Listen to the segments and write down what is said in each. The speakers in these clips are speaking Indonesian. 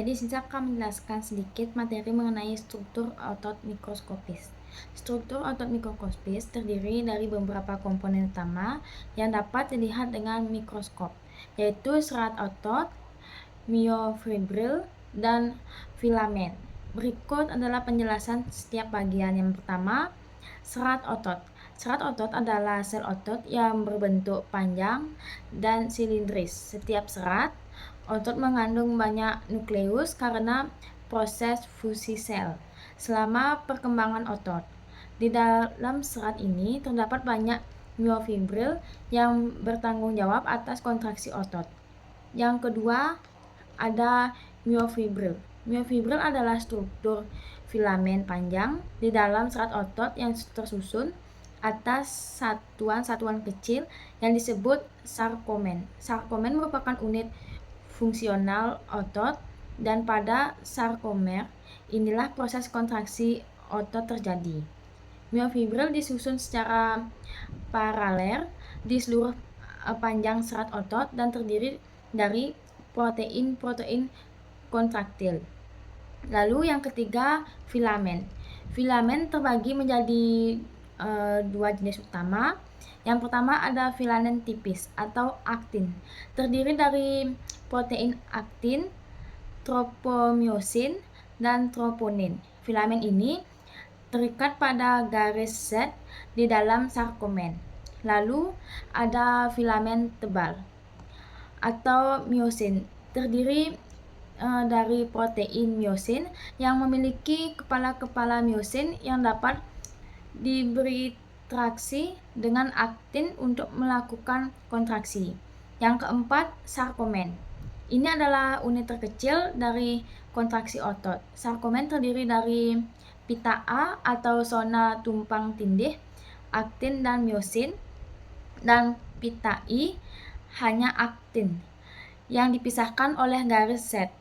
Jadi saya akan menjelaskan sedikit materi mengenai struktur otot mikroskopis. Struktur otot mikroskopis terdiri dari beberapa komponen utama yang dapat dilihat dengan mikroskop, yaitu serat otot, myofibril, dan filamen. Berikut adalah penjelasan setiap bagian. Yang pertama, serat otot. Serat otot adalah sel otot yang berbentuk panjang dan silindris. Setiap serat otot mengandung banyak nukleus karena proses fusi sel selama perkembangan otot. Di dalam serat ini terdapat banyak myofibril yang bertanggung jawab atas kontraksi otot. Yang kedua, ada myofibril. Myofibril adalah struktur filamen panjang di dalam serat otot yang tersusun atas satuan-satuan kecil yang disebut sarkomen. Sarkomen merupakan unit fungsional otot, dan pada sarkomer inilah proses kontraksi otot terjadi. Myofibril disusun secara paralel di seluruh panjang serat otot dan terdiri dari protein-protein kontraktil. Lalu yang ketiga, filamen. Filamen terbagi menjadi dua jenis utama. Yang pertama ada filamen tipis atau aktin. Terdiri dari protein aktin, tropomyosin, dan troponin. Filamen ini terikat pada garis Z di dalam sarkomen. Lalu ada filamen tebal atau myosin, terdiri dari protein myosin yang memiliki kepala-kepala myosin yang dapat diberi traksi dengan aktin untuk melakukan kontraksi. Yang keempat, sarkomen. Ini adalah unit terkecil dari kontraksi otot. Sarkomen terdiri dari pita A atau zona tumpang tindih, aktin dan myosin, dan pita I hanya aktin yang dipisahkan oleh garis Z.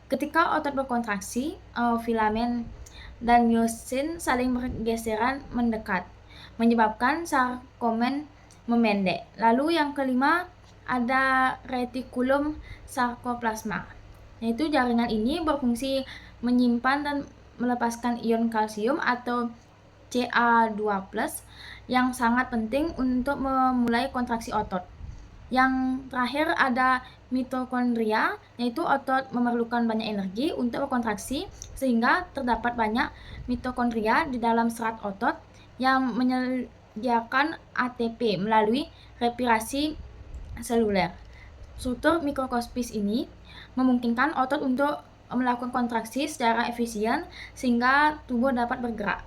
Ketika otot berkontraksi, filamen dan myosin saling bergeseran mendekat, menyebabkan sarkomen memendek. Lalu yang kelima ada retikulum sarkoplasma, yaitu jaringan ini berfungsi menyimpan dan melepaskan ion kalsium atau Ca2+ yang sangat penting untuk memulai kontraksi otot. Yang terakhir ada mitokondria, yaitu otot memerlukan banyak energi untuk berkontraksi sehingga terdapat banyak mitokondria di dalam serat otot yang menyediakan ATP melalui respirasi seluler. Struktur mikroskopis ini memungkinkan otot untuk melakukan kontraksi secara efisien sehingga tubuh dapat bergerak.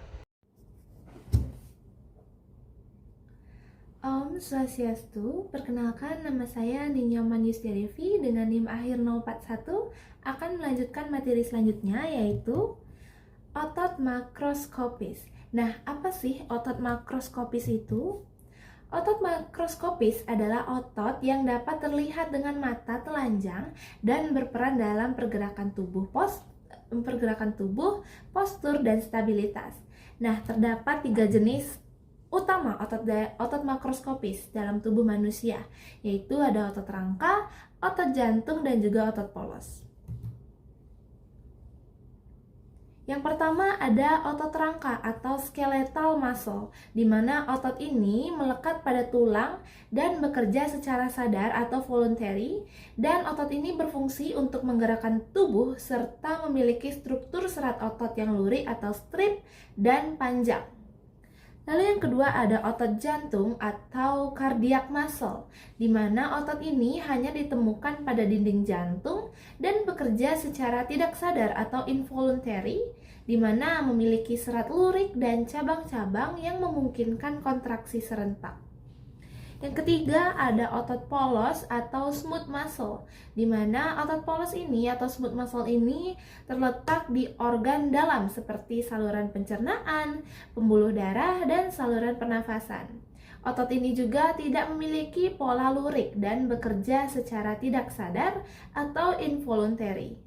Om Swastiastu, perkenalkan nama saya Ninyoman Yusdiadevi dengan NIM akhir 041 akan melanjutkan materi selanjutnya yaitu otot makroskopis. Nah, apa sih otot makroskopis itu? Otot makroskopis adalah otot yang dapat terlihat dengan mata telanjang dan berperan dalam pergerakan tubuh, postur, dan stabilitas. Nah, terdapat 3 jenis utama otot makroskopis dalam tubuh manusia, yaitu ada otot rangka, otot jantung, dan juga otot polos. Yang pertama ada otot rangka atau skeletal muscle, di mana otot ini melekat pada tulang dan bekerja secara sadar atau voluntary, dan otot ini berfungsi untuk menggerakkan tubuh serta memiliki struktur serat otot yang lurik atau strip dan panjang. Lalu yang kedua ada otot jantung atau cardiac muscle, di mana otot ini hanya ditemukan pada dinding jantung dan bekerja secara tidak sadar atau involuntary, di mana memiliki serat lurik dan cabang-cabang yang memungkinkan kontraksi serentak. Yang ketiga ada otot polos atau smooth muscle, di mana otot polos ini atau smooth muscle ini terletak di organ dalam seperti saluran pencernaan, pembuluh darah, dan saluran pernafasan. Otot ini juga tidak memiliki pola lurik dan bekerja secara tidak sadar atau involuntary.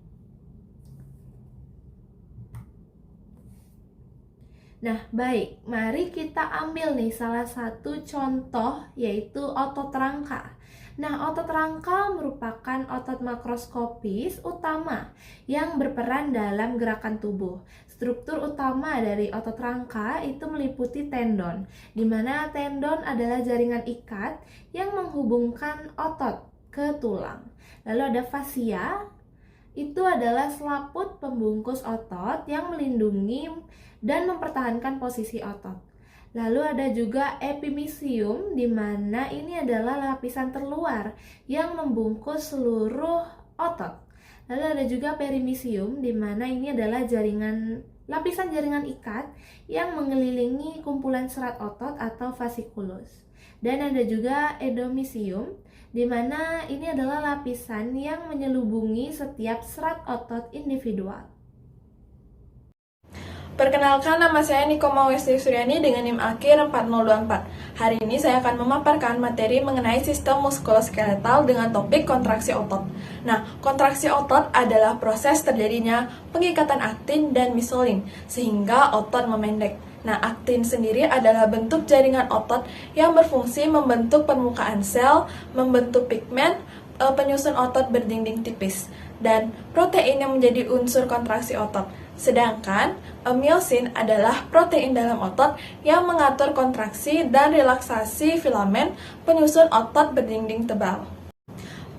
Nah, baik, mari kita ambil nih salah satu contoh yaitu otot rangka. Nah, otot rangka merupakan otot makroskopis utama yang berperan dalam gerakan tubuh. Struktur utama dari otot rangka itu meliputi tendon, di mana tendon adalah jaringan ikat yang menghubungkan otot ke tulang. Lalu ada fasia, itu adalah selaput pembungkus otot yang melindungi dan mempertahankan posisi otot. Lalu ada juga epimysium, di mana ini adalah lapisan terluar yang membungkus seluruh otot. Lalu ada juga perimysium, di mana ini adalah lapisan jaringan ikat yang mengelilingi kumpulan serat otot atau fasciculus. Dan ada juga endomysium, di mana ini adalah lapisan yang menyelubungi setiap serat otot individual. Perkenalkan, nama saya Nikoma Westi Suryani dengan NIM akhir 4024. Hari ini saya akan memaparkan materi mengenai sistem muskuloskeletal dengan topik kontraksi otot. Nah, kontraksi otot adalah proses terjadinya pengikatan aktin dan misolin, sehingga otot memendek. Nah, aktin sendiri adalah bentuk jaringan otot yang berfungsi membentuk permukaan sel, membentuk pigmen, penyusun otot berdinding tipis, dan protein yang menjadi unsur kontraksi otot. Sedangkan myosin adalah protein dalam otot yang mengatur kontraksi dan relaksasi filamen penyusun otot berdinding tebal.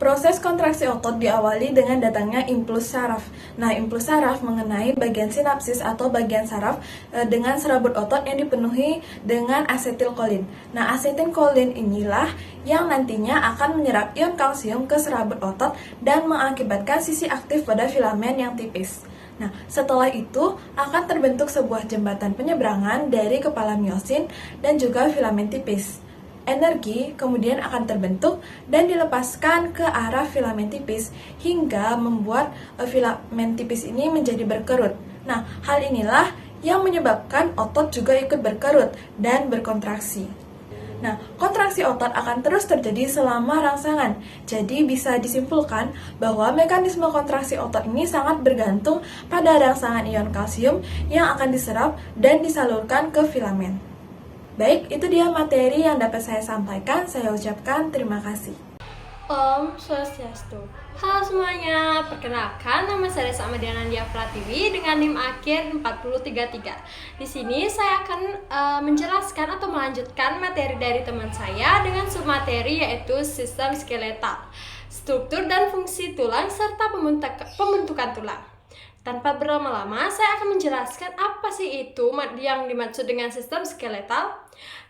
Proses kontraksi otot diawali dengan datangnya impuls saraf. Nah, impuls saraf mengenai bagian sinapsis atau bagian saraf dengan serabut otot yang dipenuhi dengan asetilkolin. Nah, asetilkolin inilah yang nantinya akan menyerap ion kalsium ke serabut otot dan mengakibatkan sisi aktif pada filamen yang tipis. Nah, setelah itu akan terbentuk sebuah jembatan penyeberangan dari kepala myosin dan juga filamen tipis. Energi kemudian akan terbentuk dan dilepaskan ke arah filamen tipis hingga membuat filamen tipis ini menjadi berkerut. Nah, hal inilah yang menyebabkan otot juga ikut berkerut dan berkontraksi. Nah, kontraksi otot akan terus terjadi selama rangsangan. Jadi bisa disimpulkan bahwa mekanisme kontraksi otot ini sangat bergantung pada rangsangan ion kalsium yang akan diserap dan disalurkan ke filamen. Baik, itu dia materi yang dapat saya sampaikan. Saya ucapkan terima kasih. Om Swastiastu. Halo semuanya, perkenalkan nama saya Desa Amadianandia Pratiwi dengan NIM akhir 4033. Di sini saya akan menjelaskan atau melanjutkan materi dari teman saya dengan submateri yaitu sistem skeletal, struktur dan fungsi tulang serta pembentukan tulang. Tanpa berlama-lama, saya akan menjelaskan apa sih itu yang dimaksud dengan sistem skeletal.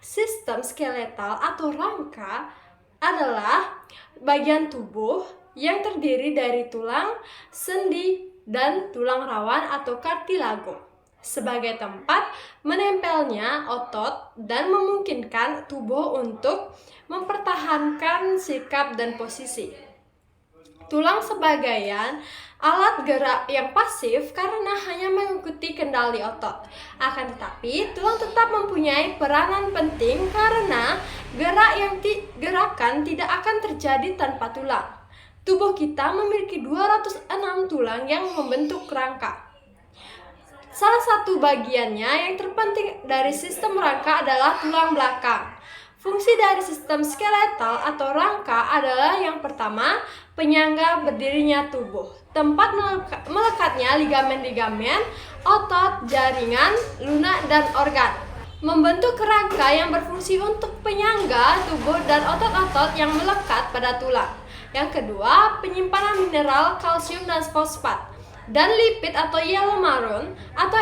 Sistem skeletal atau rangka adalah bagian tubuh yang terdiri dari tulang, sendi, dan tulang rawan atau kartilago sebagai tempat menempelnya otot dan memungkinkan tubuh untuk mempertahankan sikap dan posisi. Tulang sebagai alat gerak yang pasif karena hanya mengikuti kendali otot. Akan tetapi, tulang tetap mempunyai peranan penting karena gerakan tidak akan terjadi tanpa tulang. Tubuh kita memiliki 206 tulang yang membentuk rangka. Salah satu bagiannya yang terpenting dari sistem rangka adalah tulang belakang. Fungsi dari sistem skeletal atau rangka adalah yang pertama, penyangga berdirinya tubuh, tempat melekatnya ligamen-ligamen, otot, jaringan, lunak, dan organ. Membentuk rangka yang berfungsi untuk penyangga tubuh dan otot-otot yang melekat pada tulang. Yang kedua, penyimpanan mineral, kalsium dan fosfat, dan lipid atau yellow maroon atau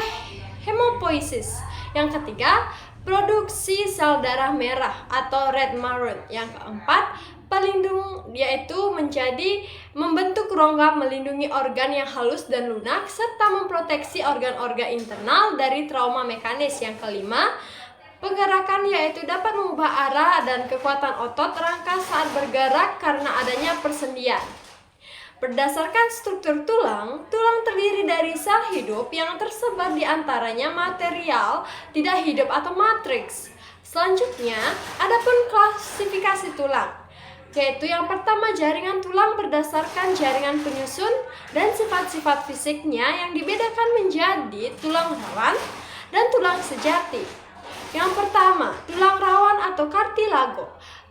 hemopoiesis. Yang ketiga, produksi sel darah merah atau red maroon. Yang keempat, pelindung, yaitu membentuk rongga melindungi organ yang halus dan lunak serta memproteksi organ-organ internal dari trauma mekanis. Yang kelima, penggerakan, yaitu dapat mengubah arah dan kekuatan otot rangka saat bergerak karena adanya persendian. Berdasarkan struktur tulang terdiri dari sel hidup yang tersebar di antaranya material tidak hidup atau matriks. Selanjutnya, adapun klasifikasi tulang, yaitu yang pertama jaringan tulang berdasarkan jaringan penyusun dan sifat-sifat fisiknya yang dibedakan menjadi tulang rawan dan tulang sejati. Yang pertama, tulang rawan atau kartilago.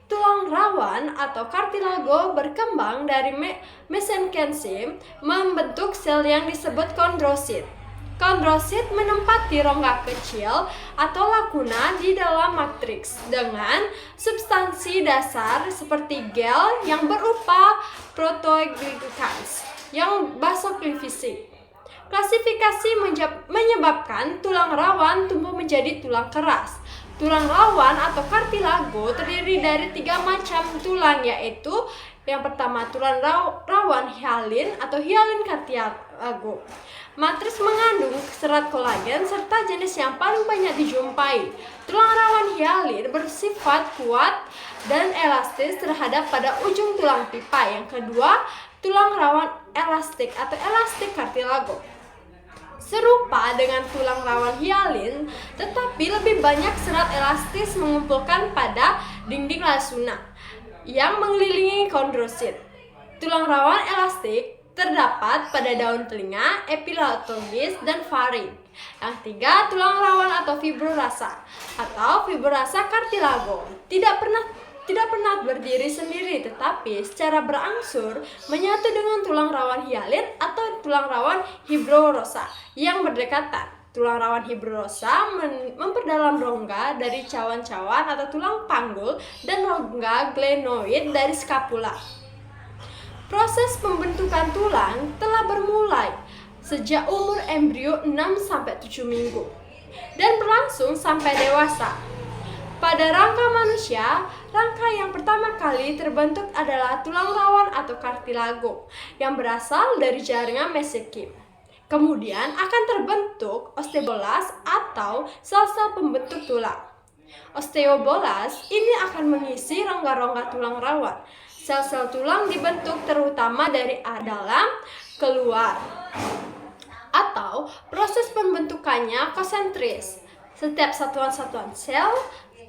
tulang rawan atau kartilago berkembang dari mesenchyme membentuk sel yang disebut kondrosit. Kondrosit menempati rongga kecil atau lakuna di dalam matriks dengan substansi dasar seperti gel yang berupa proteoglycans yang vasoklifisik. Klasifikasi menyebabkan tulang rawan tumbuh menjadi tulang keras. Tulang rawan atau kartilago terdiri dari 3 macam tulang, yaitu yang pertama tulang rawan hyalin atau hyalin kartilago. Matriks mengandung serat kolagen serta jenis yang paling banyak dijumpai. Tulang rawan hyalin bersifat kuat dan elastis terhadap pada ujung tulang pipa. Yang kedua, tulang rawan elastik atau elastik kartilago. Serupa dengan tulang rawan hyalin, tetapi lebih banyak serat elastis mengumpulkan pada dinding lasuna yang mengelilingi kondrosit. Tulang rawan elastik terdapat pada daun telinga, epiglottis, dan faring. Yang ketiga, tulang rawan atau fibrosa kartilago tidak pernah berdiri sendiri, tetapi secara berangsur menyatu dengan tulang rawan hyalin atau tulang rawan fibrosa yang berdekatan. Tulang rawan fibrosa memperdalam rongga dari cawan-cawan atau tulang panggul dan rongga glenoid dari skapula. Proses pembentukan tulang telah bermulai sejak umur embrio 6-7 minggu dan berlangsung sampai dewasa. Pada rangka manusia, rangka yang pertama kali terbentuk adalah tulang rawan atau kartilago yang berasal dari jaringan mesenchyme. Kemudian akan terbentuk osteoblas atau sel-sel pembentuk tulang. Osteoblas ini akan mengisi rongga-rongga tulang rawan. Sel-sel tulang dibentuk terutama dari dalam keluar, atau proses pembentukannya konsentris. Setiap satuan-satuan sel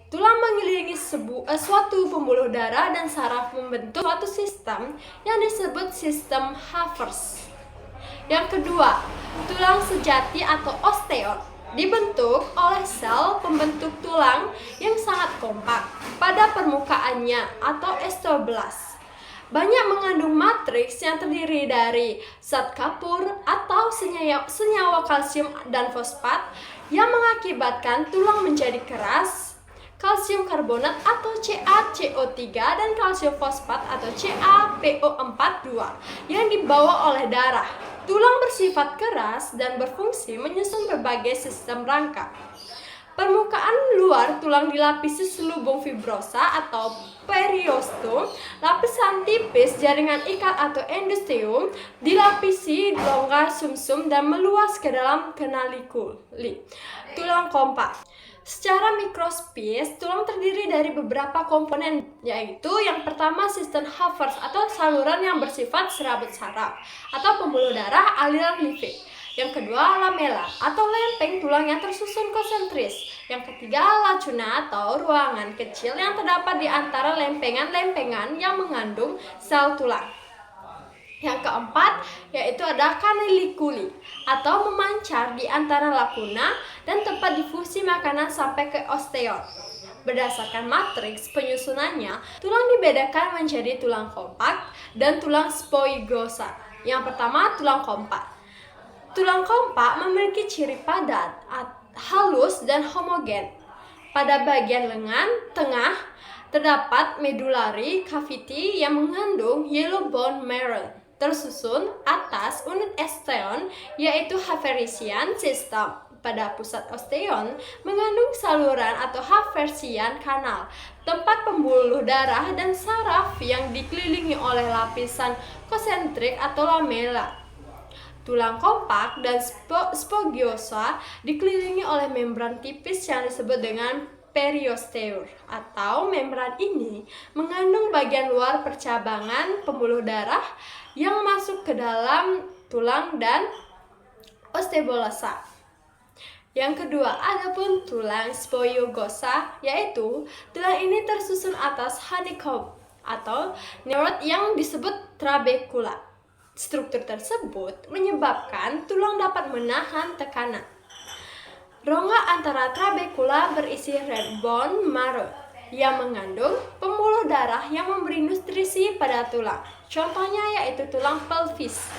tulang mengelilingi suatu pembuluh darah dan saraf membentuk suatu sistem yang disebut sistem Havers. Yang kedua, tulang sejati atau osteot dibentuk oleh sel pembentuk tulang yang sangat kompak pada permukaannya atau osteoblas. Banyak mengandung matriks yang terdiri dari zat kapur atau senyawa kalsium dan fosfat yang mengakibatkan tulang menjadi keras, kalsium karbonat atau CaCO3 dan kalsium fosfat atau CaPO42 yang dibawa oleh darah. Tulang bersifat keras dan berfungsi menyusun berbagai sistem rangka. Permukaan luar tulang dilapisi selubung fibrosa atau periosteum, lapisan tipis jaringan ikat atau endosteum dilapisi rongga sumsum dan meluas ke dalam kanalikuli. Tulang kompak. Secara mikroskopis, tulang terdiri dari beberapa komponen, yaitu yang pertama sistem Havers atau saluran yang bersifat serabut saraf atau pembuluh darah aliran limfik. Yang kedua, lamela atau lempeng tulang yang tersusun konsentris. Yang ketiga, lacuna atau ruangan kecil yang terdapat di antara lempengan-lempengan yang mengandung sel tulang. Yang keempat, yaitu ada kanalikuli atau memancar di antara lakuna dan tempat difusi makanan sampai ke osteot. Berdasarkan matriks penyusunannya, tulang dibedakan menjadi tulang kompak dan tulang spongosa. Yang pertama, tulang kompak. Tulang kompak memiliki ciri padat, halus, dan homogen. Pada bagian lengan tengah terdapat medullary cavity yang mengandung yellow bone marrow. Tersusun atas unit osteon yaitu Haversian system. Pada pusat osteon mengandung saluran atau Haversian kanal, tempat pembuluh darah dan saraf yang dikelilingi oleh lapisan konsentrik atau lamela. Tulang kompak dan spongiosa dikelilingi oleh membran tipis yang disebut dengan periosteum atau membran ini mengandung bagian luar percabangan pembuluh darah yang masuk ke dalam tulang dan osteoblasa. Yang kedua, adapun tulang spongosa, yaitu tulang ini tersusun atas honeycomb atau nerot yang disebut trabecula. Struktur tersebut menyebabkan tulang dapat menahan tekanan. Rongga antara trabecula berisi red bone marrow yang mengandung pembuluh darah yang memberi nutrisi pada tulang. Contohnya yaitu tulang pelvis,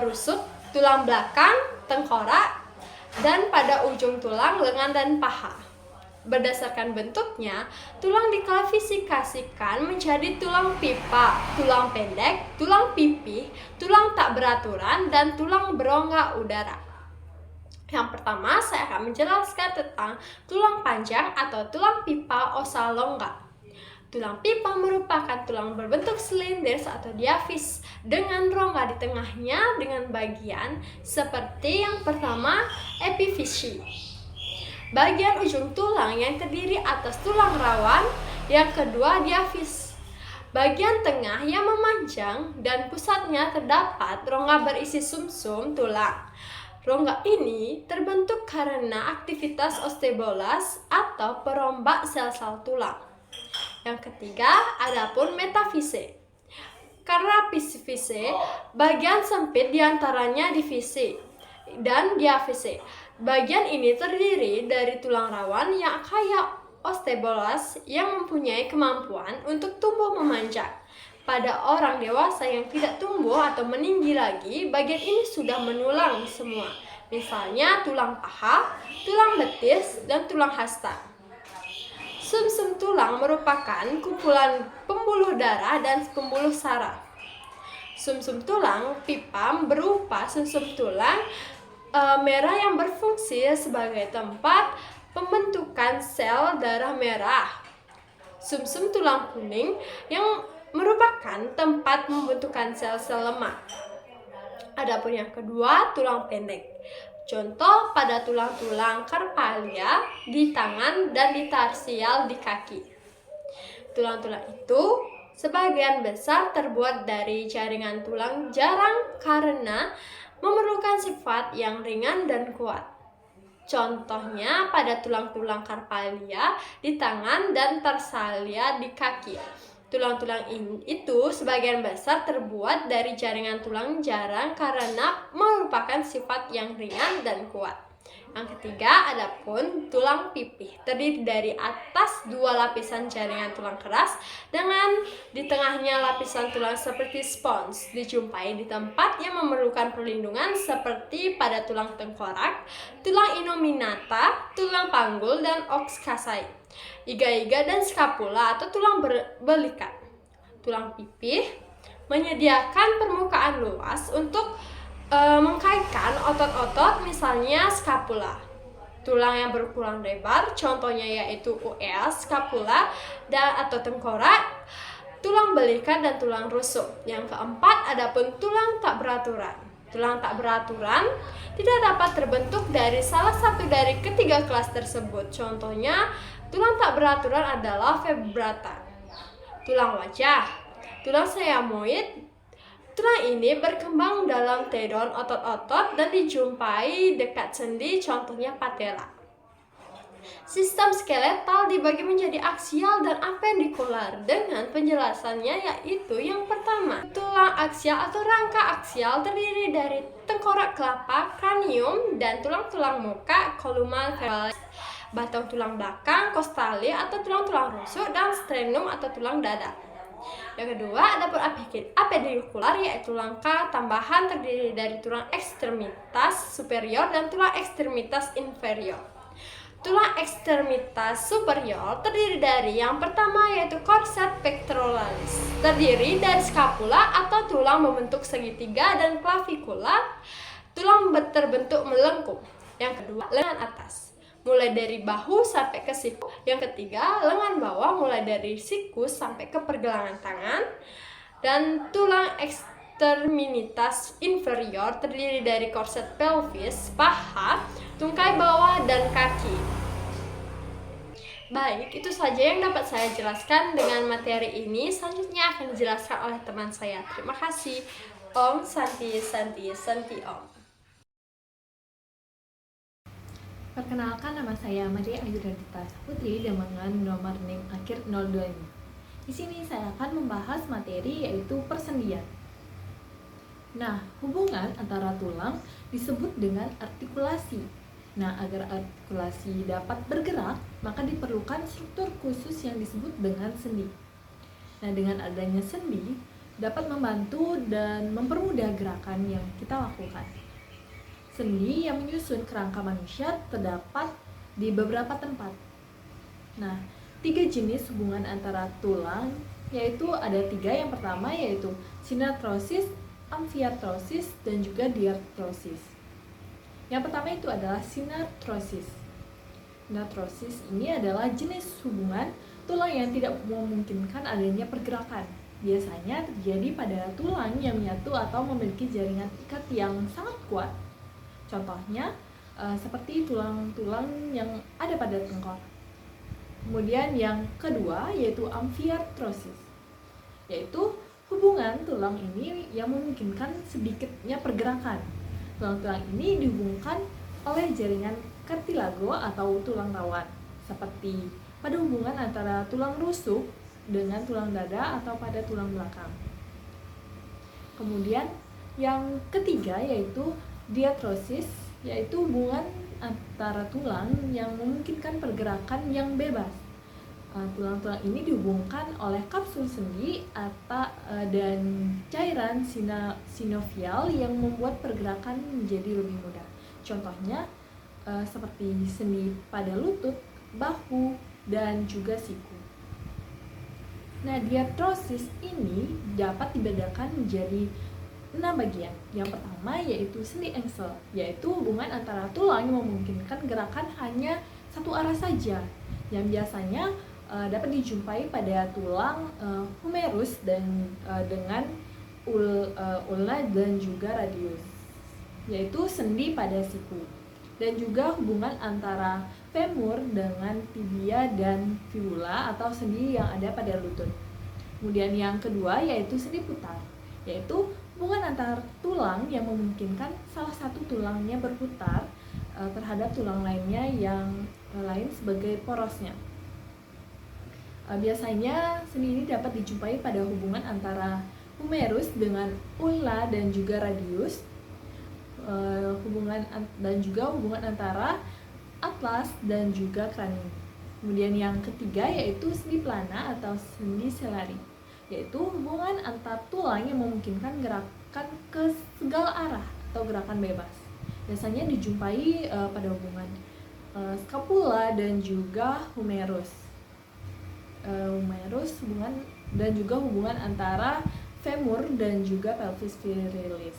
rusuk, tulang belakang, tengkorak, dan pada ujung tulang lengan dan paha. Berdasarkan bentuknya, tulang diklasifikasikan menjadi tulang pipa, tulang pendek, tulang pipih, tulang tak beraturan, dan tulang berongga udara. Yang pertama, saya akan menjelaskan tentang tulang panjang atau tulang pipa ossa longa. Tulang pipa merupakan tulang berbentuk silinder atau diafis dengan rongga di tengahnya dengan bagian seperti yang pertama, epifisi. Bagian ujung tulang yang terdiri atas tulang rawan, yang kedua diafis. Bagian tengah yang memanjang dan pusatnya terdapat rongga berisi sumsum tulang. Rongga ini terbentuk karena aktivitas osteobolas atau perombak sel-sel tulang. Yang ketiga, adapun metafise. Karena epifise, bagian sempit diantaranya divisi dan diafise. Bagian ini terdiri dari tulang rawan yang kaya osteobolas yang mempunyai kemampuan untuk tumbuh memanjang. Pada orang dewasa yang tidak tumbuh atau meninggi lagi, bagian ini sudah menulang semua. Misalnya tulang paha, tulang betis, dan tulang hasta. Sumsum tulang merupakan kumpulan pembuluh darah dan pembuluh saraf. Sumsum tulang pipa berupa sumsum tulang merah yang berfungsi sebagai tempat pembentukan sel darah merah. Sumsum tulang kuning yang merupakan tempat pembentukan sel-sel lemak. Adapun yang kedua, tulang pendek. Contoh pada tulang-tulang karpalia di tangan dan di tarsial di kaki. Tulang-tulang itu sebagian besar terbuat dari jaringan tulang jarang karena memerlukan sifat yang ringan dan kuat. Contohnya pada tulang-tulang karpalia di tangan dan tarsalia di kaki. Tulang-tulang itu sebagian besar terbuat dari jaringan tulang jarang karena merupakan sifat yang ringan dan kuat. Yang ketiga, adapun tulang pipih terdiri dari atas dua lapisan jaringan tulang keras dengan di tengahnya lapisan tulang seperti spons dijumpai di tempat yang memerlukan perlindungan seperti pada tulang tengkorak, tulang innominata, tulang panggul, dan oxcasai, iga-iga, dan scapula atau tulang belikat. Tulang pipih menyediakan permukaan luas untuk mengkaitkan otot-otot, misalnya scapula. Tulang yang berukuran lebar, contohnya yaitu US, scapula, dan atau tengkorak, tulang belikat, dan tulang rusuk. Yang keempat, adapun tulang tak beraturan. Tulang tak beraturan tidak dapat terbentuk dari salah satu dari ketiga kelas tersebut. Contohnya, tulang tak beraturan adalah vertebrata, tulang wajah, tulang siamoid. Tulang ini berkembang dalam tendon otot-otot dan dijumpai dekat sendi, contohnya patella. Sistem skeletal dibagi menjadi aksial dan apendikular dengan penjelasannya yaitu yang pertama, tulang aksial atau rangka aksial terdiri dari tengkorak kelapa, kranium, dan tulang-tulang muka, columna vertebralis, batang tulang belakang, costali atau tulang-tulang rusuk, dan sternum atau tulang dada. Yang kedua, adapun apendikular yaitu rangka tambahan terdiri dari tulang ekstremitas superior dan tulang ekstremitas inferior. Tulang ekstremitas superior terdiri dari yang pertama yaitu corset pectoralis, terdiri dari scapula atau tulang membentuk segitiga dan clavicula, tulang terbentuk melengkung. Yang kedua, lengan atas, mulai dari bahu sampai ke siku. Yang ketiga, lengan bawah mulai dari siku sampai ke pergelangan tangan. Dan tulang ekstremitas inferior terdiri dari korset pelvis, paha, tungkai bawah, dan kaki. Baik, itu saja yang dapat saya jelaskan dengan materi ini. Selanjutnya akan dijelaskan oleh teman saya. Terima kasih. Om Santi Santi Santi Om. Perkenalkan, nama saya Maria Ayudardita Putri dengan nomor NIM akhir 025. Di sini saya akan membahas materi yaitu persendian. Nah, hubungan antara tulang disebut dengan artikulasi. Nah, agar artikulasi dapat bergerak, maka diperlukan struktur khusus yang disebut dengan sendi. Nah, dengan adanya sendi, dapat membantu dan mempermudah gerakan yang kita lakukan. Sendi yang menyusun kerangka manusia terdapat di beberapa tempat. Nah, 3 jenis hubungan antara tulang, yaitu ada 3. Yang pertama yaitu sinartrosis, amfiartrosis, dan juga diartrosis. Yang pertama itu adalah sinartrosis. Sinartrosis ini adalah jenis hubungan tulang yang tidak memungkinkan adanya pergerakan. Biasanya terjadi pada tulang yang menyatu atau memiliki jaringan ikat yang sangat kuat. Contohnya seperti tulang-tulang yang ada pada tengkor. Kemudian yang kedua yaitu amfiartrosis, yaitu hubungan tulang ini yang memungkinkan sedikitnya pergerakan. Tulang-tulang ini dihubungkan oleh jaringan kartilago atau tulang rawan, seperti pada hubungan antara tulang rusuk dengan tulang dada atau pada tulang belakang. Kemudian yang ketiga yaitu diartrosis, yaitu hubungan antara tulang yang memungkinkan pergerakan yang bebas. Tulang-tulang ini dihubungkan oleh kapsul sendi dan cairan sinovial yang membuat pergerakan menjadi lebih mudah. Contohnya seperti sendi pada lutut, bahu, dan juga siku. Nah, diartrosis ini dapat dibedakan menjadi 6 bagian. Yang pertama yaitu sendi engsel, yaitu hubungan antara tulang yang memungkinkan gerakan hanya satu arah saja, yang biasanya dapat dijumpai pada tulang humerus dan dengan ulna dan juga radius, yaitu sendi pada siku, dan juga hubungan antara femur dengan tibia dan fibula atau sendi yang ada pada lutut. Kemudian yang kedua yaitu sendi putar, yaitu hubungan antar tulang yang memungkinkan salah satu tulangnya berputar terhadap tulang lainnya yang lain sebagai porosnya. Biasanya sendi ini dapat dijumpai pada hubungan antara humerus dengan ulna dan juga radius, dan juga hubungan antara atlas dan juga kranium. Kemudian yang ketiga yaitu sendi plana atau sendi selari, yaitu hubungan antar tulang yang memungkinkan gerakan ke segala arah atau gerakan bebas. Biasanya dijumpai pada hubungan scapula dan juga humerus. Hubungan dan juga hubungan antara femur dan juga pelvis virilis.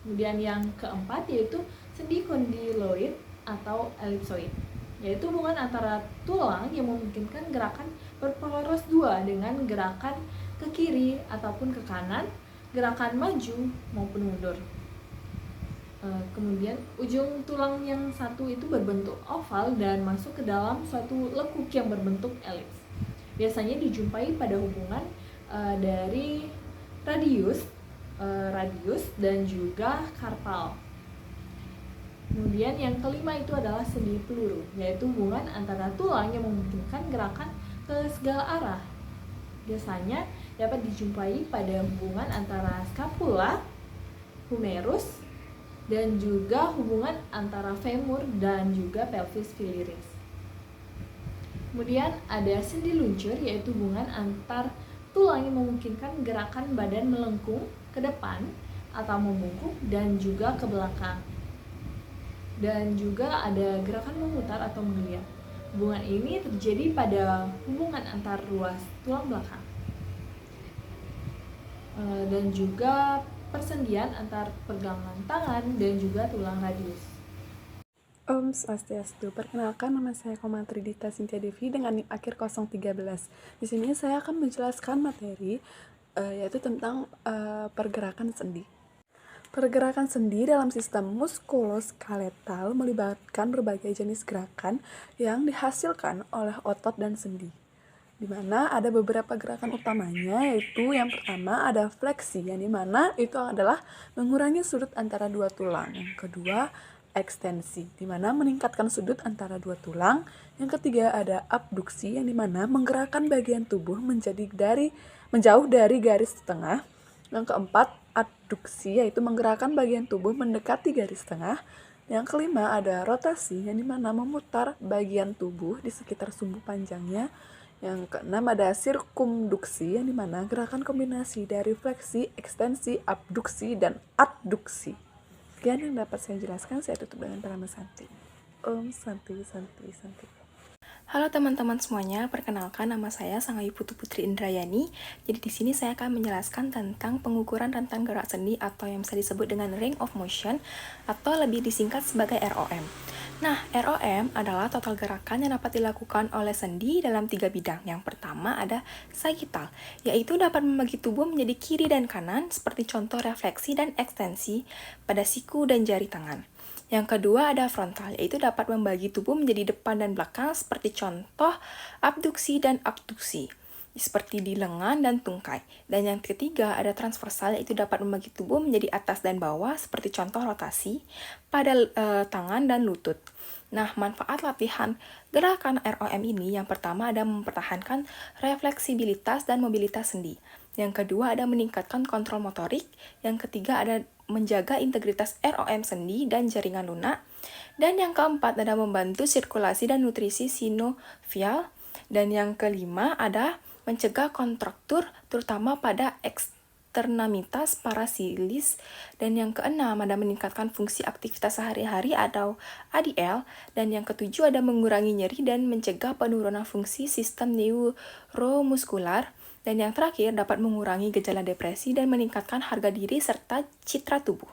Kemudian yang keempat yaitu sendi kondyloid atau elipsoid, yaitu hubungan antara tulang yang memungkinkan gerakan berporos dua dengan gerakan ke kiri ataupun ke kanan, gerakan maju maupun mundur. Kemudian ujung tulang yang satu itu berbentuk oval dan masuk ke dalam suatu lekuk yang berbentuk elips. Biasanya dijumpai pada hubungan dari radius dan juga karpal. Kemudian yang kelima itu adalah sendi peluru, yaitu hubungan antara tulang yang memungkinkan gerakan ke segala arah. Biasanya dapat dijumpai pada hubungan antara scapula, humerus, dan juga hubungan antara femur dan juga pelvis virilis. Kemudian ada sendi luncur, yaitu hubungan antar tulang yang memungkinkan gerakan badan melengkung ke depan atau membungkuk dan juga ke belakang. Dan juga ada gerakan memutar atau menggeliat. Hubungan ini terjadi pada hubungan antar ruas tulang belakang. Dan juga persendian antar pergelangan tangan dan juga tulang radius. Om Swastiastu, perkenalkan nama saya Komatri Dita Sintia Devi dengan NIM akhir 013. Di sini saya akan menjelaskan materi yaitu tentang pergerakan sendi. Pergerakan sendi dalam sistem muskuloskeletal melibatkan berbagai jenis gerakan yang dihasilkan oleh otot dan sendi, di mana ada beberapa gerakan utamanya, yaitu yang pertama ada fleksi, yang dimana itu adalah mengurangi sudut antara dua tulang. Yang kedua ekstensi, di mana meningkatkan sudut antara dua tulang. Yang ketiga ada abduksi, yang dimana menggerakkan bagian tubuh menjauh dari garis tengah. Yang keempat adduksi, yaitu menggerakkan bagian tubuh mendekati garis tengah. Yang kelima ada rotasi, yang dimana memutar bagian tubuh di sekitar sumbu panjangnya. Yang keenam ada sirkumduksi, yang dimana gerakan kombinasi dari fleksi, ekstensi, abduksi, dan adduksi. Sekian yang dapat saya jelaskan, saya tutup dengan Pranama Santi. Om Santi, Santi, Santi. Halo teman-teman semuanya, perkenalkan nama saya Sangayu Putu Putri Indrayani. Jadi di sini saya akan menjelaskan tentang pengukuran rentang gerak sendi atau yang bisa disebut dengan range of motion atau lebih disingkat sebagai ROM. Nah, ROM adalah total gerakan yang dapat dilakukan oleh sendi dalam 3 bidang. Yang pertama ada sagittal, yaitu dapat membagi tubuh menjadi kiri dan kanan seperti contoh refleksi dan ekstensi pada siku dan jari tangan. Yang kedua ada frontal, yaitu dapat membagi tubuh menjadi depan dan belakang seperti contoh abduksi dan abduksi, seperti di lengan dan tungkai. Dan yang ketiga ada transversal, yaitu dapat membagi tubuh menjadi atas dan bawah seperti contoh rotasi pada tangan dan lutut. Nah, manfaat latihan gerakan ROM ini yang pertama ada mempertahankan refleksibilitas dan mobilitas sendi. Yang kedua ada meningkatkan kontrol motorik. Yang ketiga ada menjaga integritas ROM sendi dan jaringan lunak. Dan yang keempat ada membantu sirkulasi dan nutrisi sinovial. Dan yang kelima ada mencegah kontraktur terutama pada extremitas parasilis. Dan yang keenam ada meningkatkan fungsi aktivitas sehari-hari atau ADL. Dan yang ketujuh ada mengurangi nyeri dan mencegah penurunan fungsi sistem neuromuskular. Dan yang terakhir dapat mengurangi gejala depresi dan meningkatkan harga diri serta citra tubuh.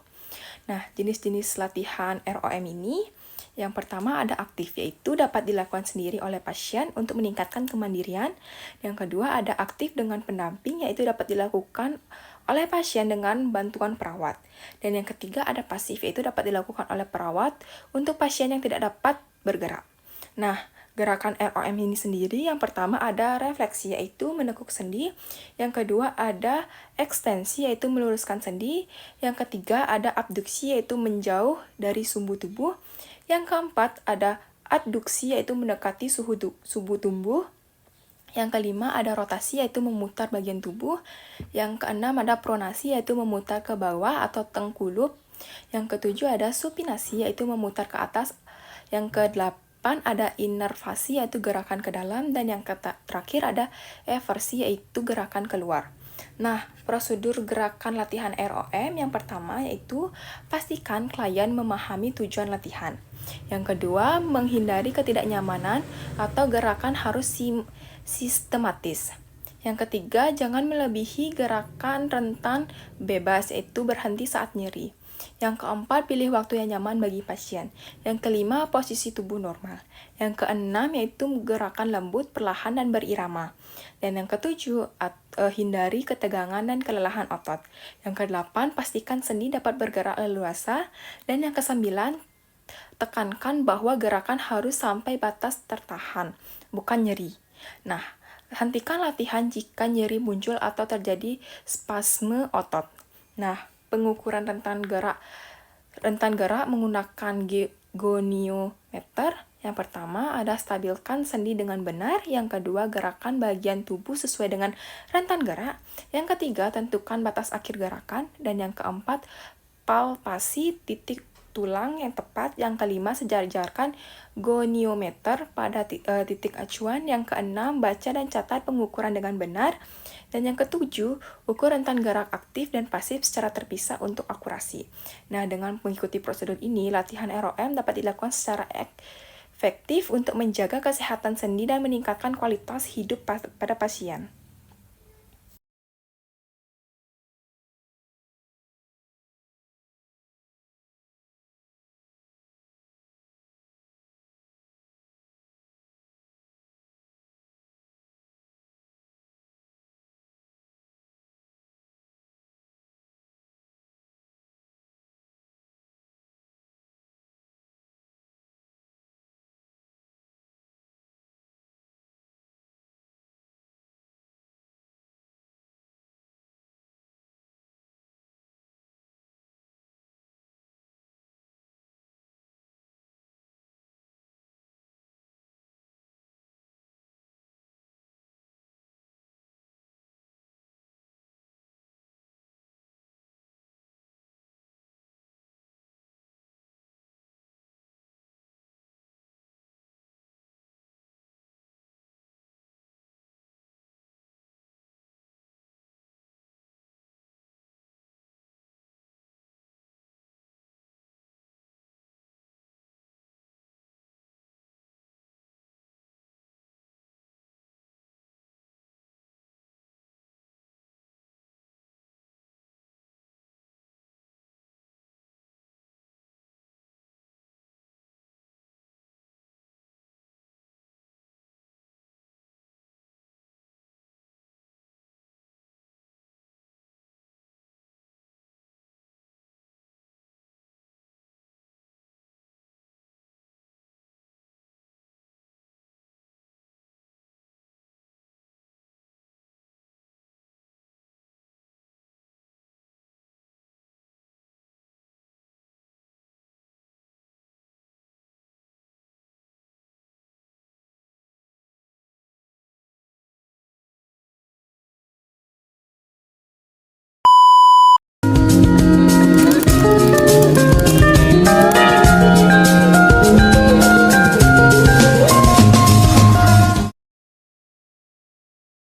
Nah, jenis-jenis latihan ROM ini yang pertama ada aktif, yaitu dapat dilakukan sendiri oleh pasien untuk meningkatkan kemandirian. Yang kedua ada aktif dengan pendamping, yaitu dapat dilakukan oleh pasien dengan bantuan perawat. Dan yang ketiga ada pasif, yaitu dapat dilakukan oleh perawat untuk pasien yang tidak dapat bergerak. Nah, gerakan ROM ini sendiri yang pertama ada refleksi, yaitu menekuk sendi. Yang kedua ada ekstensi, yaitu meluruskan sendi. Yang ketiga ada abduksi, yaitu menjauh dari sumbu tubuh. Yang keempat ada adduksi, yaitu mendekati sumbu tubuh. Yang kelima ada rotasi, yaitu memutar bagian tubuh. Yang keenam ada pronasi, yaitu memutar ke bawah atau tengkulup. Yang ketujuh ada supinasi, yaitu memutar ke atas. Yang kedelapan ada inervasi, yaitu gerakan ke dalam. Dan yang terakhir ada eversi, yaitu gerakan keluar. Nah, prosedur gerakan latihan ROM yang pertama yaitu pastikan klien memahami tujuan latihan. Yang kedua, menghindari ketidaknyamanan atau gerakan harus sistematis. Yang ketiga, jangan melebihi gerakan rentan bebas, yaitu berhenti saat nyeri. Yang keempat, pilih waktu yang nyaman bagi pasien. Yang kelima, posisi tubuh normal. Yang keenam, yaitu gerakan lembut, perlahan, dan berirama. Dan yang ketujuh, hindari ketegangan dan kelelahan otot. Yang kedelapan, pastikan sendi dapat bergerak leluasa. Dan yang kesembilan, tekankan bahwa gerakan harus sampai batas tertahan, bukan nyeri. Nah, hentikan latihan jika nyeri muncul atau terjadi spasme otot. Nah, pengukuran rentan gerak menggunakan goniometer. Yang pertama ada stabilkan sendi dengan benar. Yang kedua gerakan bagian tubuh sesuai dengan rentan gerak. Yang ketiga tentukan batas akhir gerakan. Dan yang keempat palpasi titik tulang yang tepat. Yang kelima sejajarkan goniometer pada titik acuan. Yang keenam baca dan catat pengukuran dengan benar. Dan yang ketujuh, ukur rentan gerak aktif dan pasif secara terpisah untuk akurasi. Nah, dengan mengikuti prosedur ini, latihan ROM dapat dilakukan secara efektif untuk menjaga kesehatan sendi dan meningkatkan kualitas hidup pada pasien.